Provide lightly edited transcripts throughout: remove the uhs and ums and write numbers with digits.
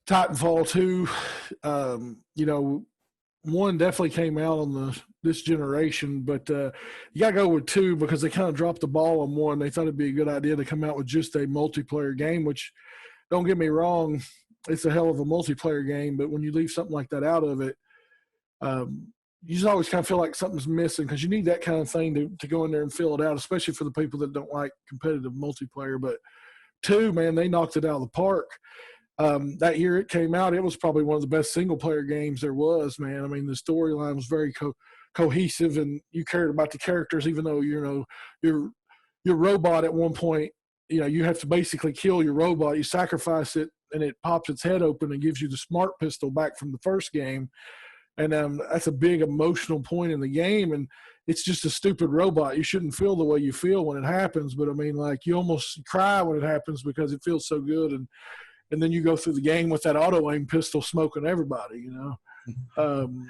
Titanfall 2, you know, 1 definitely came out on this generation, but you got to go with 2 because they kind of dropped the ball on 1. They thought it'd be a good idea to come out with just a multiplayer game, which, don't get me wrong, it's a hell of a multiplayer game, but when you leave something like that out of it, you just always kind of feel like something's missing because you need that kind of thing to go in there and fill it out, especially for the people that don't like competitive multiplayer. But 2, man, they knocked it out of the park. That year it came out, it was probably one of the best single-player games there was, man. I mean, the storyline was very cohesive, and you cared about the characters, even though, you know, your robot at one point, you know, you have to basically kill your robot. You sacrifice it, and it pops its head open and gives you the smart pistol back from the first game. And that's a big emotional point in the game, and it's just a stupid robot. You shouldn't feel the way you feel when it happens, but, I mean, like, you almost cry when it happens because it feels so good, and then you go through the game with that auto-aim pistol smoking everybody, you know.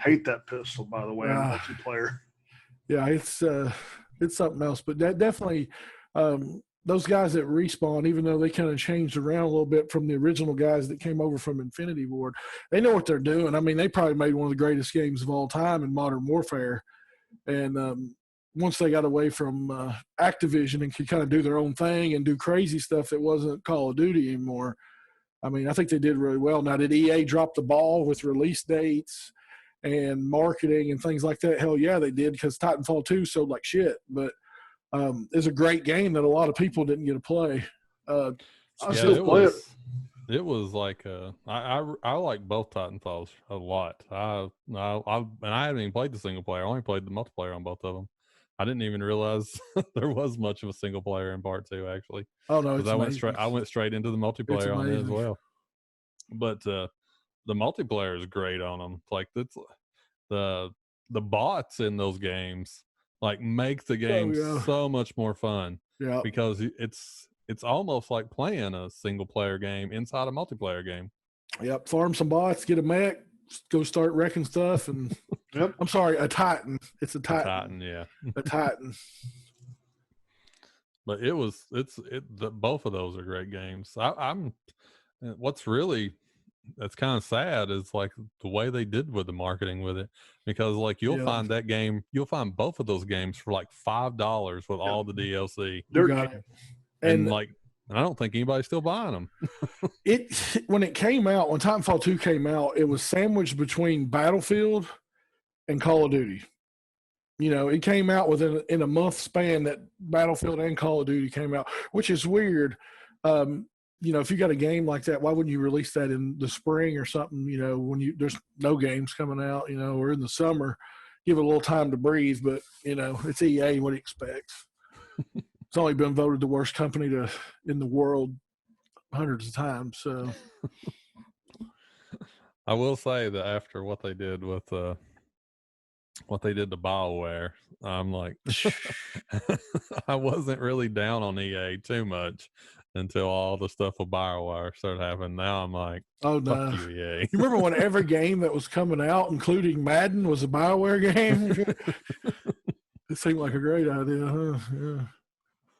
Hate that pistol, by the way, in multiplayer. Yeah, it's something else. But that definitely those guys at Respawn, even though they kind of changed around a little bit from the original guys that came over from Infinity Ward, they know what they're doing. I mean, they probably made one of the greatest games of all time in Modern Warfare. And once they got away from Activision and could kind of do their own thing and do crazy stuff that wasn't Call of Duty anymore, I mean, I think they did really well. Now, did EA drop the ball with release dates and marketing and things like that? Hell yeah, they did, because Titanfall 2 sold like shit. But it's a great game that a lot of people didn't get to play. I still play it. It was like I like both Titanfalls a lot. I haven't even played the single player. I only played the multiplayer on both of them. I didn't even realize there was much of a single player in part 2, actually. Oh no, I went straight into the multiplayer on it as well. But the multiplayer is great on them. Like, it's the bots in those games like make the game so much more fun. Yeah, because it's almost like playing a single player game inside a multiplayer game. Yep, farm some bots, get a mech, go start wrecking stuff, and yep. I'm sorry, a Titan. It's a Titan. A Titan, yeah. A Titan. But both of those are great games. What's really that's kind of sad is like the way they did with the marketing with it, because like you'll find both of those games for like $5 with all the DLC. And I don't think anybody's still buying them. When Titanfall 2 came out, it was sandwiched between Battlefield and Call of Duty. You know, it came out in a month span that Battlefield and Call of Duty came out, which is weird. You know, if you got a game like that, why wouldn't you release that in the spring or something? You know, when there's no games coming out, you know, or in the summer, give it a little time to breathe. But, you know, it's EA, what do you expect? It's only been voted the worst company in the world hundreds of times. So I will say that after what they did to Bioware, I'm like, I wasn't really down on EA too much until all the stuff with Bioware started happening. Now I'm like, oh no, fuck you, EA. You remember when every game that was coming out, including Madden, was a Bioware game? It seemed like a great idea, huh? Yeah.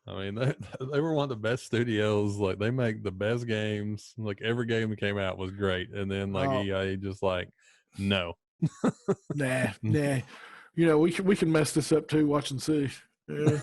I mean, they were one of the best studios. Like, they make the best games. Like, every game that came out was great. And then, like, EA just like, no. Nah. You know, we can mess this up too. Watch and see. Yeah.